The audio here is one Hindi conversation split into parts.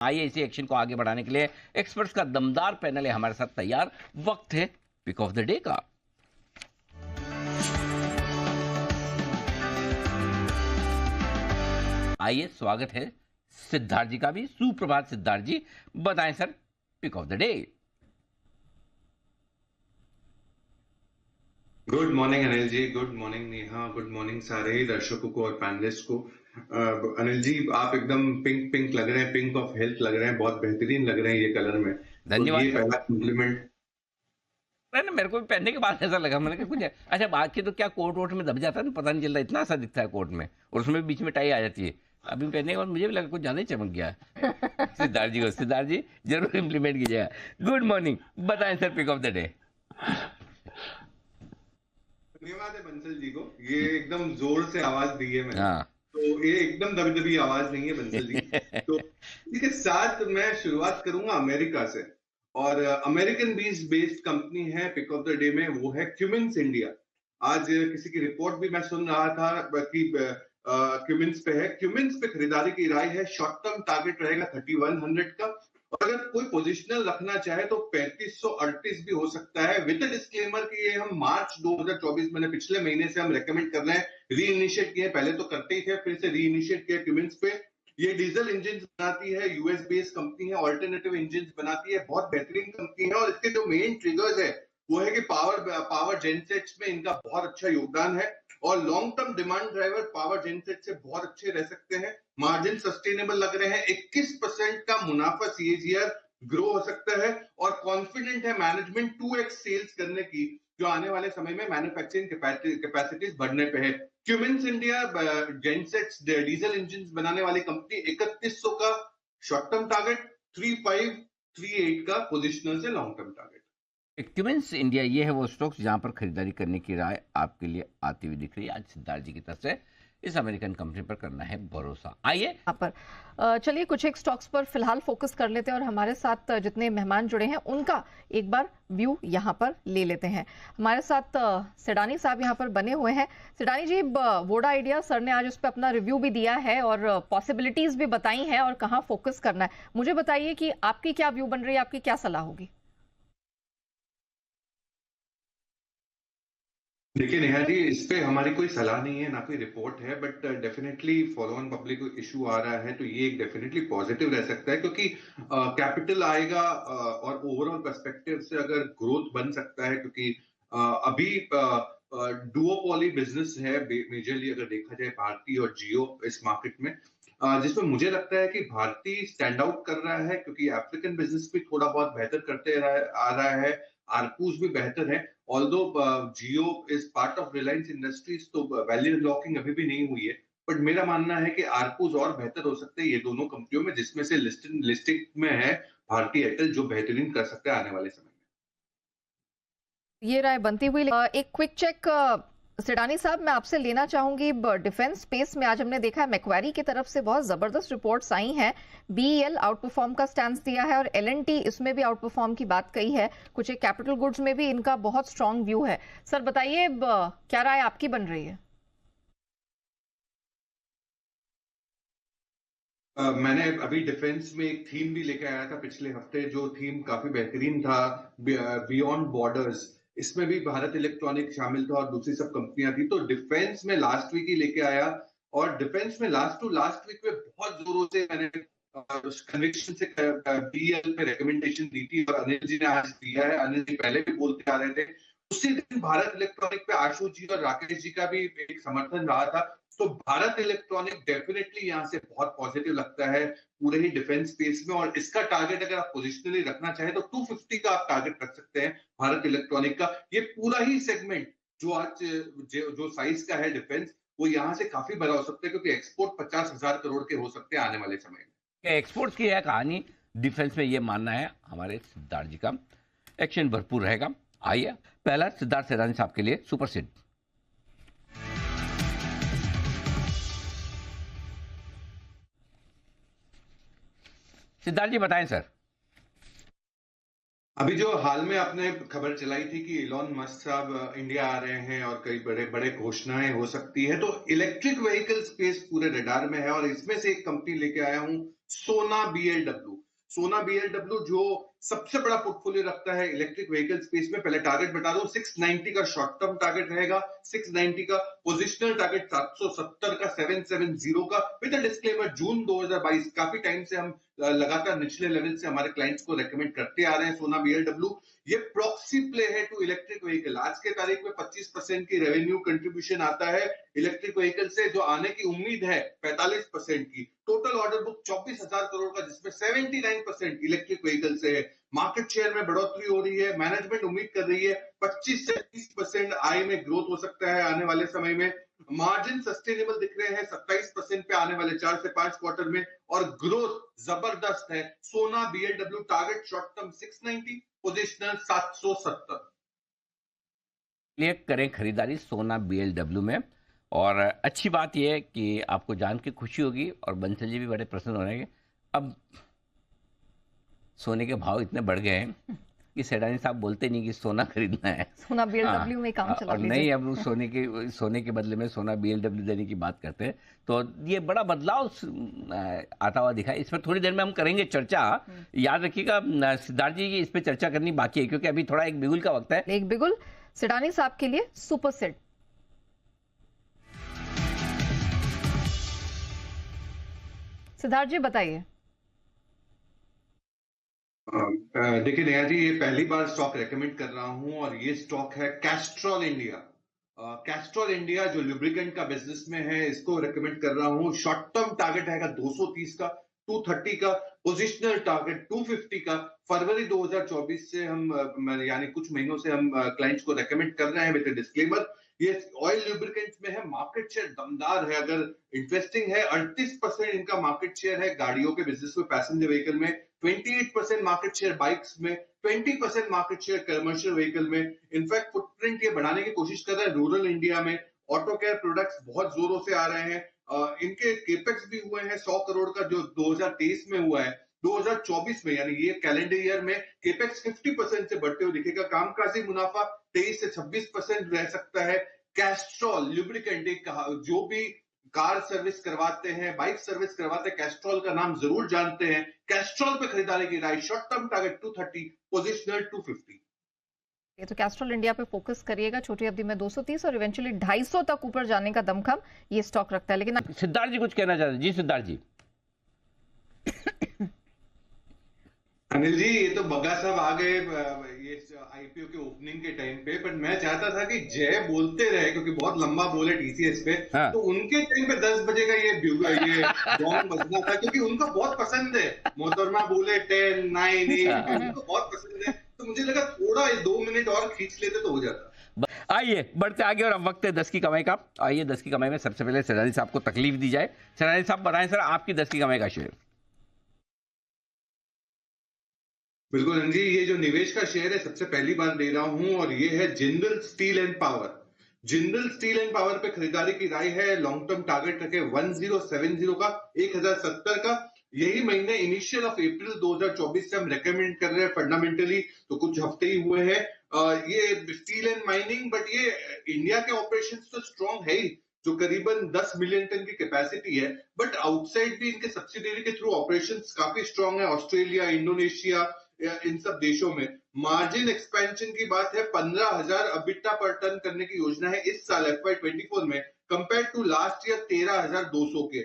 आइए इसी एक्शन को आगे बढ़ाने के लिए एक्सपर्ट्स का दमदार पैनल है हमारे साथ तैयार। वक्त है पिक ऑफ द डे का। आइए स्वागत है सिद्धार्थ जी का भी। सुप्रभात सिद्धार्थ जी, बताएं sir pick of the day. Good morning Anil ji, good morning Neha, good morning सारे दर्शकों को और पैनलिस्ट को। अनिल जी, आप एकदम पिंक पिंक लग रहे हैं, पिंक ऑफ हेल्थ लग रहे हैं, बहुत बेहतरीन लग रहे हैं ये कलर में। तो धन्यवाद ये सर। पहला कॉम्प्लीमेंट। ना मेरे को भी पहनने के बाद ऐसा लगा, मैंने कहा कुछ अच्छा बाकी तो क्या कोट वोट में दब जाता है ना, पता नहीं चलता, इतना सा दिखता है कोट में और उसमें बीच में टाई आ जाती है। अभी पहनने के बाद मुझे भी लगा कुछ ज्यादा ही चमक गया है। सिद्धार्थ जी जरूर इम्प्लीमेंट कीजिएगा। गुड मॉर्निंग, बताएं sir pick of the day. धन्यवाद है बंसल जी को, ये एकदम जोर से आवाज दी है मैंने। हाँ। तो ये एकदम दबी आवाज नहीं है बंसल जी। तो इसी के साथ मैं शुरुआत करूंगा अमेरिका से, और अमेरिकन बेस्ड कंपनी है पिक ऑफ द डे में, वो है क्यूमिंस इंडिया। आज किसी की रिपोर्ट भी मैं सुन रहा था कि क्यूमिंस पे है, क्यूमिंस पे खरीदारी की राय है। शॉर्ट टर्म टारगेट रहेगा 3100 का, और अगर कोई पोजिशनल रखना चाहे तो 3538 भी हो सकता है, विद डिस्क्लेमर कि ये हम मार्च 2024 में, पिछले महीने से हम रेकमेंड कर रहे हैं, री इनिशिएट किए, पहले तो करते ही थे, फिर से री इनिशिएट किया क्यूमिंस पे। ये डीजल इंजन बनाती है, यूएस बेस्ड कंपनी है, ऑल्टरनेटिव इंजन बनाती है, बहुत बेहतरीन कंपनी है। और इसके जो मेन ट्रिगर्स है वो है कि पावर जेनसेट्स में इनका बहुत अच्छा योगदान है, और long term demand driver power genset से बहुत अच्छे रह सकते हैं। मार्जिन सस्टेनेबल लग रहे हैं, 21% का मुनाफा सीएजीआर ग्रो हो सकता है, और कॉन्फिडेंट है मैनेजमेंट 2x सेल्स करने की, जो आने वाले समय में मैन्युफैक्चरिंग कैपेसिटीज बढ़ने पे है। Cummins India gensets diesel engine बनाने वाली कंपनी, 3100 का शॉर्ट टर्म टारगेट, 3538 का पोजिशनल से long term target. Cummins India ये है वो स्टॉक्स जहां पर खरीदारी करने की राय आपके लिए आती हुई दिख रही है। आज सिद्धार्थ जी की तरफ से इस अमेरिकन कंपनी पर करना है भरोसा। आइए यहाँ पर चलिए कुछ एक स्टॉक्स पर फिलहाल फोकस कर लेते हैं, और हमारे साथ जितने मेहमान जुड़े हैं उनका एक बार व्यू यहाँ पर ले लेते हैं। हमारे साथ सिडानी साहब यहाँ पर बने हुए हैं। सिडानी जी, वोडा आइडिया सर ने आज उस पर अपना रिव्यू भी दिया है और पॉसिबिलिटीज भी बताई हैं और कहाँ फोकस करना है। मुझे बताइए कि आपकी क्या व्यू बन रही है, आपकी क्या सलाह होगी? देखिए नेहा जी, इस पे हमारी कोई सलाह नहीं है, ना कोई रिपोर्ट है, but definitely follow on public issue आ रहा है, तो ये एक डेफिनेटली पॉजिटिव रह सकता है, क्योंकि कैपिटल आएगा, और ओवरऑल पर्सपेक्टिव से अगर ग्रोथ बन सकता है, क्योंकि अभी डुओपोली बिजनेस है मेजरली, अगर देखा जाए भारती और जियो इस मार्केट में, जिसमें मुझे लगता है कि भारती स्टैंड आउट कर रहा है, क्योंकि अफ्रीकन बिजनेस भी थोड़ा बहुत बेहतर आ रहा है, आरपूस भी बेहतर है। Although Jio is part of Reliance industries, तो वैल्यू अनलॉकिंग अभी भी नहीं हुई है, बट मेरा मानना है कि आरपूस और बेहतर हो सकते हैं ये दोनों कंपनियों में, जिसमें से लिस्टिंग में है भारती एयरटेल, जो बेहतरीन कर सकता है आने वाले समय में। ये राय बनती हुई एक क्विक चेक सिडानी साहब मैं आपसे लेना चाहूंगी। डिफेंस स्पेस में आज हमने देखा है मैक्वेरी की तरफ से बहुत जबरदस्त रिपोर्ट्स आई हैं। बीईएल आउट परफॉर्म का स्टैंस दिया है, और एलएनटी इसमें भी आउट परफॉर्म की बात कही है। कुछ एक कैपिटल गुड्स में भी इनका बहुत स्ट्रांग व्यू है। सर बताइए क्या राय आपकी बन रही है? मैंने अभी डिफेंस में एक थीम भी लेके आया था पिछले हफ्ते, जो थीम काफी बेहतरीन था, बियॉन्ड बॉर्डर्स। इसमें भी भारत इलेक्ट्रॉनिक शामिल था और दूसरी सब कंपनियां थी। तो डिफेंस में लास्ट वीक ही लेके आया, और डिफेंस में लास्ट टू लास्ट वीक में बहुत जोरों से मैंने कन्विक्शन से बीएल पे रिकमेंडेशन दी थी, और अनिल जी ने आज दिया है। अनिल जी पहले भी बोलते आ रहे थे। उसी दिन भारत इलेक्ट्रॉनिक पे आशु जी और राकेश जी का भी एक समर्थन रहा था। तो भारत इलेक्ट्रॉनिक डेफिनेटली यहाँ से बहुत पॉजिटिव लगता है पूरे ही डिफेंस स्पेस में, और इसका टारगेट अगर आप पोजिशनली रखना चाहें तो 250 का आप टारगेट रख सकते हैं भारत इलेक्ट्रॉनिक का। ये पूरा ही सेगमेंट जो आज जो साइज का है डिफेंस, वो यहाँ से काफी बड़ा हो सकता है, क्योंकि एक्सपोर्ट 50,000 करोड़ के हो सकते हैं आने वाले समय में। एक्सपोर्ट्स की है कहानी, डिफेंस में ये मानना है हमारे सिद्धार्थ जी का। एक्शन भरपूर रहेगा। आइए पहला सिद्धार्थ सिडानी साहब के लिए सुपर सिड। सिद्धार्थ जी बताएं सर। अभी जो हाल में आपने खबर चलाई थी कि इलॉन मस्क साहब इंडिया आ रहे हैं और कई बड़े बड़े घोषणाएं हो सकती है, तो इलेक्ट्रिक व्हीकल स्पेस पूरे रडार में है, और इसमें से एक कंपनी लेके आया हूं सोना BLW। सोना BLW जो सबसे बड़ा पोर्टफोलियो रखता है इलेक्ट्रिक व्हीकल स्पेस में। पहले टारगेट बता दूं, 690 का शॉर्ट टर्म टारगेट रहेगा, 690 का पोजिशनल टारगेट 770 का, 770 का, विद डिस्क्लेमर जून 2022। काफी टाइम से हम लगातार निचले लेवल से हमारे क्लाइंट्स को रेकमेंड करते आ रहे हैं सोना BLW। ये प्रॉक्सी प्ले है टू इलेक्ट्रिक व्हीकल। आज के तारीख में 25% की रेवेन्यू कंट्रीब्यूशन आता है इलेक्ट्रिक व्हीकल से, जो आने की उम्मीद है 45% की। टोटल ऑर्डर बुक 24,000 करोड़ का, जिसमें 79% इलेक्ट्रिक व्हीकल से है। मार्केट शेयर में बढ़ोतरी हो रही है। मैनेजमेंट उम्मीद कर रही है 25 से 30% आय में ग्रोथ हो सकता है आने वाले समय में। मार्जिन सस्टेनेबल दिख रहे हैं 27% पे आने वाले 4 से 5 क्वार्टर में, और ग्रोथ जबरदस्त है। सोना BLW target short term 690, positional 770। लिए करें खरीदारी सोना BLW में। और अच्छी बात यह है कि आपको जान के खुशी होगी और बंसल जी भी बड़े प्रसन्न हो रहे हैं। अब सोने के भाव इतने बढ़ गए हैं कि सेडानी साहब बोलते नहीं कि सोना खरीदना है, सोना BLW में काम चला और लीजिए। नहीं, अब सोने के बदले में सोना BLW देने की बात करते हैं। तो ये बड़ा बदलाव आता हुआ दिखा है। इस पर थोड़ी देर में हम करेंगे चर्चा। याद रखिएगा सिद्धार्थ जी, इस पर चर्चा करनी बाकी है, क्योंकि अभी थोड़ा एक बिगुल का वक्त है। एक बिगुल सिडानी साहब के लिए सुपर सेट। सिद्धार्थ जी बताइए। देखिए नया जी, ये पहली बार स्टॉक रेकमेंड कर रहा हूं, और ये स्टॉक है कैस्ट्रॉल इंडिया। कैस्ट्रॉल इंडिया जो लुब्रिकेंट का बिजनेस में है, इसको रेकमेंड कर रहा हूं। शॉर्ट टर्म टारगेट रहेगा 230 का, 230 का, पोजिशनल टारगेट 250 का। फरवरी 2024 से हम यानी कुछ महीनों से हम क्लाइंट्स को रेकमेंड कर रहे हैं विद डिस्क्लेमर। ये ऑयल लुब्रिकेंट्स में है। मार्केट शेयर दमदार है, अगर इंटरेस्टिंग है। 38% इनका मार्केट शेयर है गाड़ियों के बिजनेस में, पैसेंजर व्हीकल में। 28% मार्केट शेयर बाइक्स में, 20% मार्केट शेयर कमर्शियल व्हीकल में। इनफैक्ट फुटप्रिंट ये बढ़ाने की कोशिश कर रहा है रूरल इंडिया में। ऑटो केयर प्रोडक्ट्स बहुत जोरों से आ रहे हैं। इनके केपेक्स भी हुए हैं 100 करोड़ का, जो 2023 में हुआ है। 2024 में यानी ये कैलेंडर ईयर में केपेक्स 50% से बढ़ते हुए दिखेगा। कामकाजी मुनाफा 23 से 26% रह सकता है। कैस्ट्रॉल लुब्रिकेंट, जो भी कार सर्विस करवाते हैं, बाइक सर्विस करवाते हैं, कैस्ट्रॉल का नाम जरूर जानते हैं। कैस्ट्रॉल पे खरीदारी की राय, शॉर्ट टर्म टारगेट 230, पोजिशनल 250। तो कैस्ट्रॉल इंडिया पे फोकस करिएगा। छोटी अवधि में 230 और इवेंचुअली 250 तक ऊपर जाने का दमखम ये स्टॉक रखता है। लेकिन सिद्धार्थ जी कुछ कहना चाहते हैं? जी सिद्धार्थ जी। अनिल जी, ये तो बग्गा साहब आ गए ये IPO के ओपनिंग के टाइम पे, पर मैं चाहता था कि जय बोलते रहे, क्योंकि बहुत लंबा बोले TCS पे। हाँ। तो उनके टाइम पे 10 बजे का ये गॉन्ग बजना था, क्योंकि उनको बहुत पसंद है। मोहतरमा बोले 10, 9, 8, उनको बहुत पसंद है। तो मुझे लगा थोड़ा 2 मिनट और खींच लेते तो हो जाता। आइए बढ़ते आगे, और अब वक्त है 10 की कमाई का। आइए 10 की कमाई में सबसे पहले सेडानी साहब को तकलीफ दी जाए। सेडानी साहब बताएं सर, आपकी 10 की कमाई का शेयर। बिल्कुल जी, ये जो निवेश का शेयर है सबसे पहली बार ले रहा हूं, और ये है Jindal steel and power. Jindal steel and power पे खरीदारी की राय है। लॉन्ग टर्म टारगेट रखे 1070 का, 1070 का। यही महीने इनिशियल ऑफ अप्रैल 2024 से हम रेकमेंड कर रहे हैं फंडामेंटली, तो कुछ हफ्ते ही हुए हैं। ये स्टील एंड माइनिंग, बट ये इंडिया के ऑपरेशंस तो स्ट्रॉन्ग है ही, जो करीबन 10 मिलियन टन की कैपेसिटी है। बट आउटसाइड भी इनके सब्सिडियरी के थ्रू ऑपरेशंस काफी स्ट्रॉन्ग है, ऑस्ट्रेलिया, इंडोनेशिया, इन सब देशों में। मार्जिन एक्सपेंशन की बात है, 15,000 अबिटा पर टन करने की योजना है इस साल FY24 में, कंपेयर टू लास्ट ईयर 13,200 के।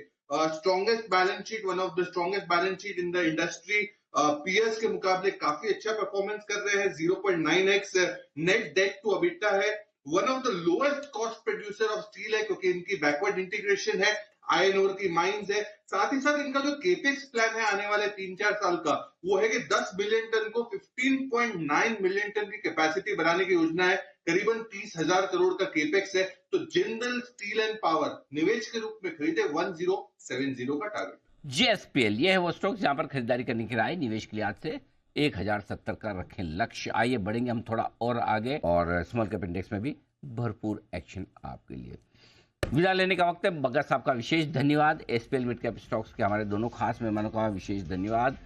Strongest balance sheet, one of the strongest balance sheet in the industry. PS के मुकाबले काफी अच्छा परफॉर्मेंस कर रहे हैं। 0.9x नेट डेट टू अबिटा है। One of the lowest cost producer of steel है, क्योंकि इनकी बैकवर्ड इंटीग्रेशन है, आयरन ओर की माइंस है। साथ ही साथ इनका जो केपेक्स प्लान है आने वाले 3-4 साल का, वो है कि 10 बिलियन टन को 15.9 मिलियन टन की कैपेसिटी बनाने की योजना है। करीबन 30,000 करोड़ का केपेक्स है। तो जिंदल स्टील एंड पावर निवेश के रूप में खरीदे, 1070 का टारगेट। JSPL ये है वो स्टॉक जहां पर खरीदारी करने की राय निवेश के लिहाज से 1070 का रखें लक्ष्य। आइए बढ़ेंगे हम थोड़ा और आगे, और स्मॉल कैप इंडेक्स में भी भरपूर एक्शन आपके लिए। विदा लेने का वक्त है। बग्गा साहब का विशेष धन्यवाद। SPL मिड कैप स्टॉक्स के हमारे दोनों खास मेहमानों का विशेष धन्यवाद,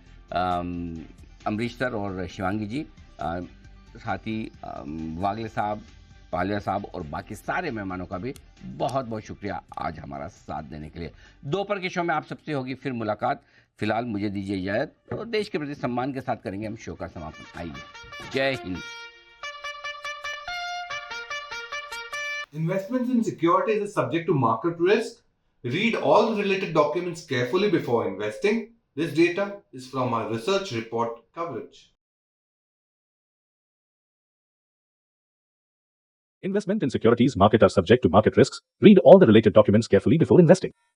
अमरीश सर और शिवांगी जी, साथ ही वागले साहब, पालिया साहब और बाकी सारे मेहमानों का भी बहुत बहुत शुक्रिया आज हमारा साथ देने के लिए। दोपहर के शो में आप सबसे होगी फिर मुलाकात। फिलहाल मुझे दीजिए इजाजत, तो देश के प्रति सम्मान के साथ करेंगे हम शो का समापन। आइए, जय Hind. Investments in securities is subject to market risk. Read all the related documents carefully before investing. This data is from our research report coverage. Investment in securities market are subject to market risks. Read all the related documents carefully before investing.